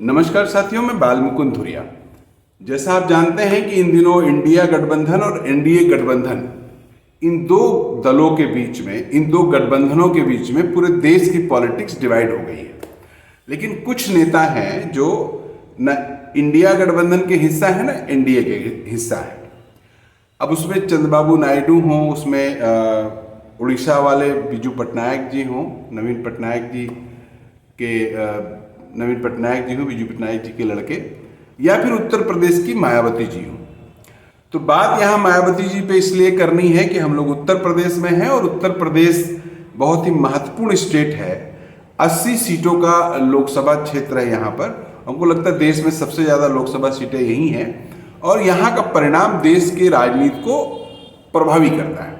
नमस्कार साथियों, मैं बाल मुकुंद धुरिया। जैसा आप जानते हैं कि इन दिनों इंडिया गठबंधन और एनडीए गठबंधन, इन दो दलों के बीच में, इन दो गठबंधनों के बीच में पूरे देश की पॉलिटिक्स डिवाइड हो गई है। लेकिन कुछ नेता हैं जो न इंडिया गठबंधन के हिस्सा है ना एनडीए के हिस्सा है। अब उसमें चंद्रबाबू नायडू हों, उसमें उड़ीसा वाले बिजू पटनायक जी हों, नवीन पटनायक जी हों, बिजू पटनायक जी के लड़के, या फिर उत्तर प्रदेश की मायावती जी हों। तो बात यहाँ मायावती जी पे इसलिए करनी है कि हम लोग उत्तर प्रदेश में हैं और उत्तर प्रदेश बहुत ही महत्वपूर्ण स्टेट है। 80 सीटों का लोकसभा क्षेत्र है यहाँ पर। हमको लगता है देश में सबसे ज़्यादा लोकसभा सीटें यही हैं और यहाँ का परिणाम देश के राजनीति को प्रभावी करता है।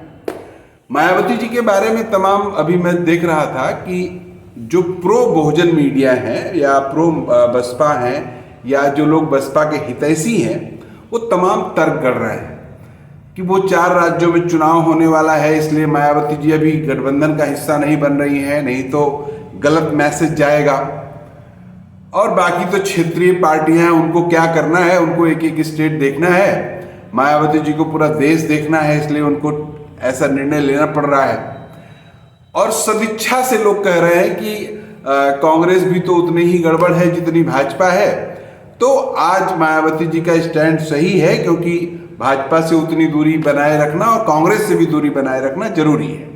मायावती जी के बारे में तमाम अभी मैं देख रहा था कि जो प्रो बहुजन मीडिया है या प्रो बसपा है या जो लोग बसपा के हितैषी हैं, वो तमाम तर्क कर रहे हैं कि वो 4 राज्यों में चुनाव होने वाला है, इसलिए मायावती जी अभी गठबंधन का हिस्सा नहीं बन रही है, नहीं तो गलत मैसेज जाएगा। और बाकी तो क्षेत्रीय पार्टियां हैं, उनको क्या करना है, उनको एक एक स्टेट देखना है, मायावती जी को पूरा देश देखना है, इसलिए उनको ऐसा निर्णय लेना पड़ रहा है। और सदिच्छा से लोग कह रहे हैं कि कांग्रेस भी तो उतनी ही गड़बड़ है जितनी भाजपा है। तो आज मायावती जी का स्टैंड सही है, क्योंकि भाजपा से उतनी दूरी बनाए रखना और कांग्रेस से भी दूरी बनाए रखना जरूरी है।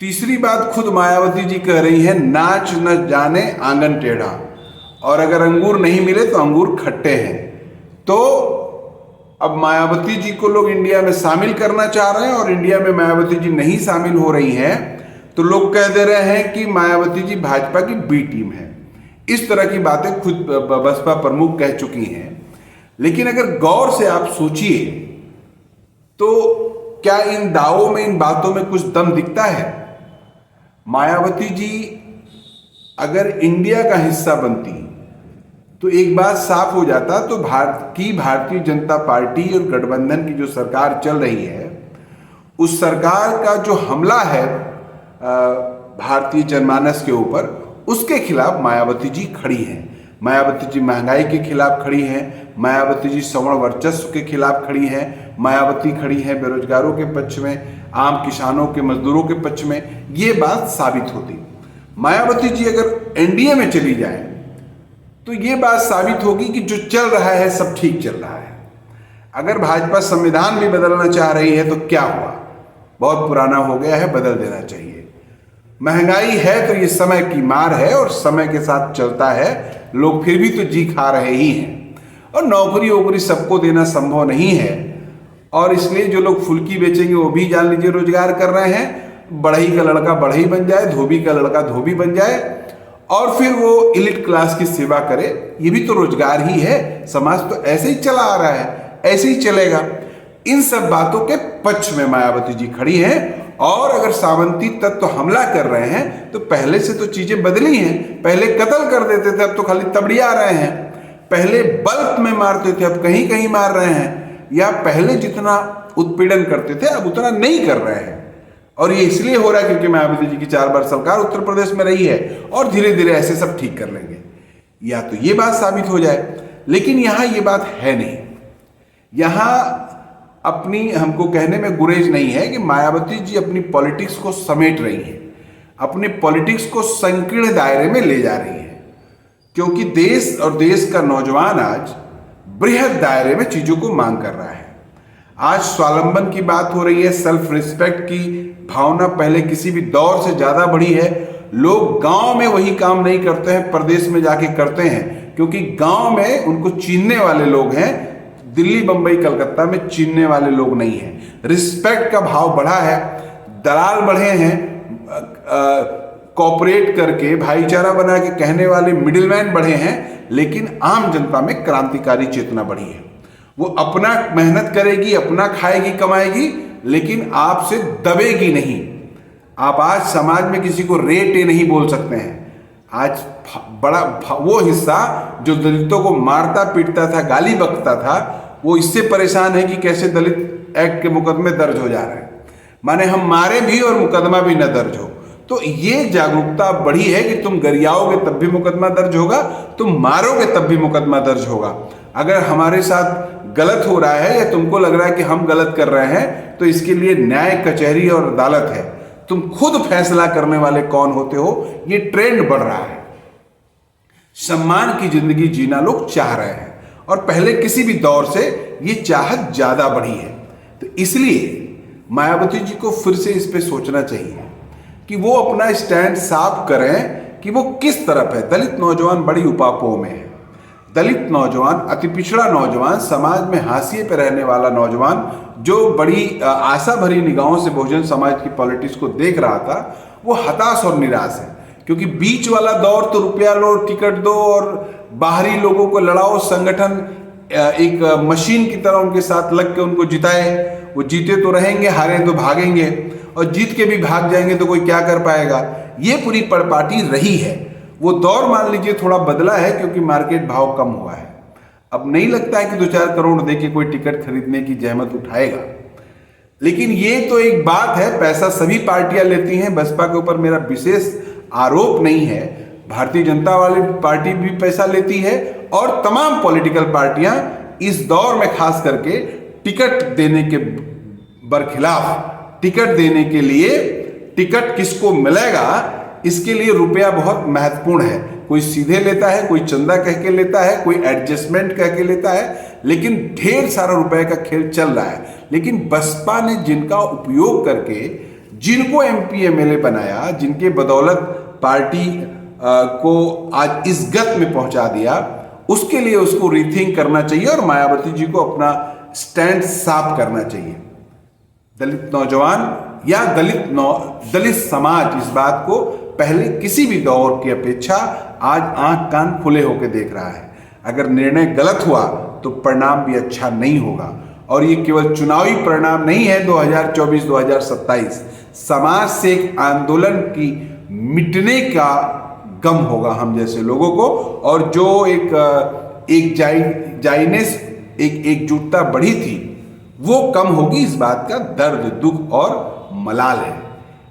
तीसरी बात, खुद मायावती जी कह रही है, नाच न जाने आंगन टेढ़ा, और अगर अंगूर नहीं मिले तो अंगूर खट्टे हैं। तो अब मायावती जी को लोग इंडिया में शामिल करना चाह रहे हैं और इंडिया में मायावती जी नहीं शामिल हो रही हैं, तो लोग कह दे रहे हैं कि मायावती जी भाजपा की बी टीम है। इस तरह की बातें खुद बसपा प्रमुख कह चुकी हैं। लेकिन अगर गौर से आप सोचिए तो क्या इन दावों में, इन बातों में कुछ दम दिखता है? मायावती जी अगर इंडिया का हिस्सा बनती तो एक बात साफ हो जाता, तो भारतीय जनता पार्टी और गठबंधन की जो सरकार चल रही है, उस सरकार का जो हमला है भारतीय जनमानस के ऊपर, उसके खिलाफ मायावती जी खड़ी हैं। मायावती जी महंगाई के खिलाफ खड़ी हैं, मायावती जी सवर्ण वर्चस्व के खिलाफ खड़ी हैं, मायावती खड़ी हैं बेरोजगारों के पक्ष में, आम किसानों के, मजदूरों के पक्ष में। ये बात साबित होती। मायावती जी अगर एनडीए में चली जाए तो ये बात साबित होगी कि जो चल रहा है सब ठीक चल रहा है। अगर भाजपा संविधान भी बदलना चाह रही है तो क्या हुआ, बहुत पुराना हो गया है, बदल देना चाहिए। महंगाई है तो ये समय की मार है और समय के साथ चलता है, लोग फिर भी तो जी खा रहे ही हैं। और नौकरी वोकरी सबको देना संभव नहीं है, और इसलिए जो लोग फुल्की बेचेंगे वो भी जान लीजिए रोजगार कर रहे हैं। बढ़ई का लड़का बढ़ई बन जाए, धोबी का लड़का धोबी बन जाए और फिर वो इलिट क्लास की सेवा करे, ये भी तो रोजगार ही है। समाज तो ऐसे ही चला आ रहा है, ऐसे ही चलेगा। इन सब बातों के पक्ष में मायावती जी खड़ी हैं। और अगर सामंती तत्व हमला कर रहे हैं तो पहले से तो चीजें बदली हैं। पहले कत्ल कर देते थे, अब तो खाली तबड़िया रहे हैं। पहले बल्क में मारते थे, अब कहीं कहीं मार रहे हैं। या पहले जितना उत्पीड़न करते थे अब उतना नहीं कर रहे हैं। और ये इसलिए हो रहा है क्योंकि मायावती जी की 4 बार सरकार उत्तर प्रदेश में रही है और धीरे धीरे ऐसे सब ठीक कर लेंगे। या तो ये बात साबित हो जाए, लेकिन यहां ये बात है नहीं। यहां अपनी, हमको कहने में गुरेज नहीं है कि मायावती जी अपनी पॉलिटिक्स को समेट रही है, अपने पॉलिटिक्स को संकीर्ण दायरे में ले जा रही है। क्योंकि देश और देश का नौजवान आज बृहद दायरे में चीजों को मांग कर रहा है। आज स्वावलंबन की बात हो रही है, सेल्फ रिस्पेक्ट की भावना पहले किसी भी दौर से ज्यादा बढ़ी है। लोग गांव में वही काम नहीं करते हैं, प्रदेश में जाके करते हैं, क्योंकि गांव में उनको चीनने वाले लोग हैं। दिल्ली, बंबई, कलकत्ता में चीनने वाले लोग नहीं हैं। रिस्पेक्ट का भाव बढ़ा है, दलाल बढ़े हैं, कॉपरेट करके भाईचारा बना के कहने वाले मिडिलमैन बढ़े हैं। लेकिन आम जनता में क्रांतिकारी चेतना बढ़ी है। वो अपना मेहनत करेगी, अपना खाएगी, कमाएगी, लेकिन आपसे दबेगी नहीं। आप आज समाज में किसी को रेटे नहीं बोल सकते हैं। आज बड़ा वो हिस्सा जो दलितों को मारता पीटता था, गाली बकता था, वो इससे परेशान है कि कैसे दलित एक्ट के मुकदमे दर्ज हो जा रहे हैं। माने हम मारे भी और मुकदमा भी न दर्ज हो। तो ये जागरूकता बढ़ी है कि तुम गरियाओगे तब भी मुकदमा दर्ज होगा, तुम मारोगे तब भी मुकदमा दर्ज होगा। अगर हमारे साथ गलत हो रहा है या तुमको लग रहा है कि हम गलत कर रहे हैं, तो इसके लिए न्याय, कचहरी और अदालत है। तुम खुद फैसला करने वाले कौन होते हो। ये ट्रेंड बढ़ रहा है। सम्मान की जिंदगी जीना लोग चाह रहे हैं और पहले किसी भी दौर से ये चाहत ज्यादा बढ़ी है। तो इसलिए मायावती जी को फिर से इस पे सोचना चाहिए कि वो अपना स्टैंड साफ करें कि वो किस तरफ है। दलित नौजवान बड़ी उपापों में है। दलित नौजवान, अति पिछड़ा नौजवान, समाज में हाशिए पे रहने वाला नौजवान, जो बड़ी आशा भरी निगाहों से बहुजन समाज की पॉलिटिक्स को देख रहा था, वो हताश और निराश है। क्योंकि बीच वाला दौर तो रुपया लो, टिकट दो और बाहरी लोगों को लड़ाओ, संगठन एक मशीन की तरह उनके साथ लग के उनको जिताए। वो जीते तो रहेंगे, हारे तो भागेंगे, और जीत के भी भाग जाएंगे तो कोई क्या कर पाएगा। ये पूरी परिपाटी रही है। वो दौर मान लीजिए थोड़ा बदला है क्योंकि मार्केट भाव कम हुआ है। अब नहीं लगता है कि 2-4 करोड़ दे के कोई टिकट खरीदने की जहमत उठाएगा। लेकिन ये तो एक बात है, पैसा सभी पार्टियां लेती हैं। बसपा के ऊपर मेरा विशेष आरोप नहीं है। भारतीय जनता वाली पार्टी भी पैसा लेती है और तमाम पॉलिटिकल पार्टियां इस दौर में खास करके टिकट देने के बरखिलाफ, टिकट देने के लिए टिकट किसको मिलेगा इसके लिए रुपया बहुत महत्वपूर्ण है। कोई सीधे लेता है, कोई चंदा कह के लेता है, कोई एडजस्टमेंट कह के लेता है, लेकिन ढेर सारा रुपए का खेल चल रहा है। लेकिन बसपा ने जिनका उपयोग करके जिनको एमपी एमएलए बनाया, जिनके बदौलत पार्टी को आज इस गत में पहुंचा दिया, उसके लिए उसको रीथिंक करना चाहिए और मायावती जी को अपना स्टैंड साफ करना चाहिए। दलित नौजवान या दलित समाज इस बात को पहले किसी भी दौर की अपेक्षा आज आंख कान खुले होकर देख रहा है। अगर निर्णय गलत हुआ तो परिणाम भी अच्छा नहीं होगा। और ये केवल चुनावी परिणाम नहीं है। 2024-2027 समाज से एक आंदोलन की मिटने का गम होगा हम जैसे लोगों को, और जो एक जाइनेस, एक एकजुटता बढ़ी थी, वो कम होगी। इस बात का दर्द, दुख और मलाल है।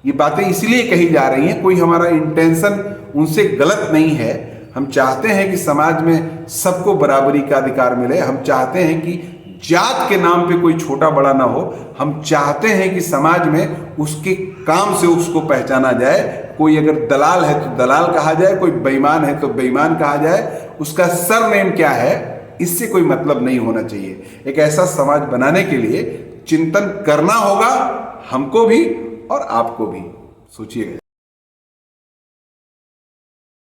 ये बातें इसलिए कही जा रही हैं, कोई हमारा इंटेंशन उनसे गलत नहीं है। हम चाहते हैं कि समाज में सबको बराबरी का अधिकार मिले। हम चाहते हैं कि जात के नाम पे कोई छोटा बड़ा ना हो। हम चाहते हैं कि समाज में उसके काम से उसको पहचाना जाए। कोई अगर दलाल है तो दलाल कहा जाए, कोई बेईमान है तो बेईमान कहा जाए। उसका सरनेम क्या है इससे कोई मतलब नहीं होना चाहिए। एक ऐसा समाज बनाने के लिए चिंतन करना होगा हमको भी और आपको भी। सोचिएगा।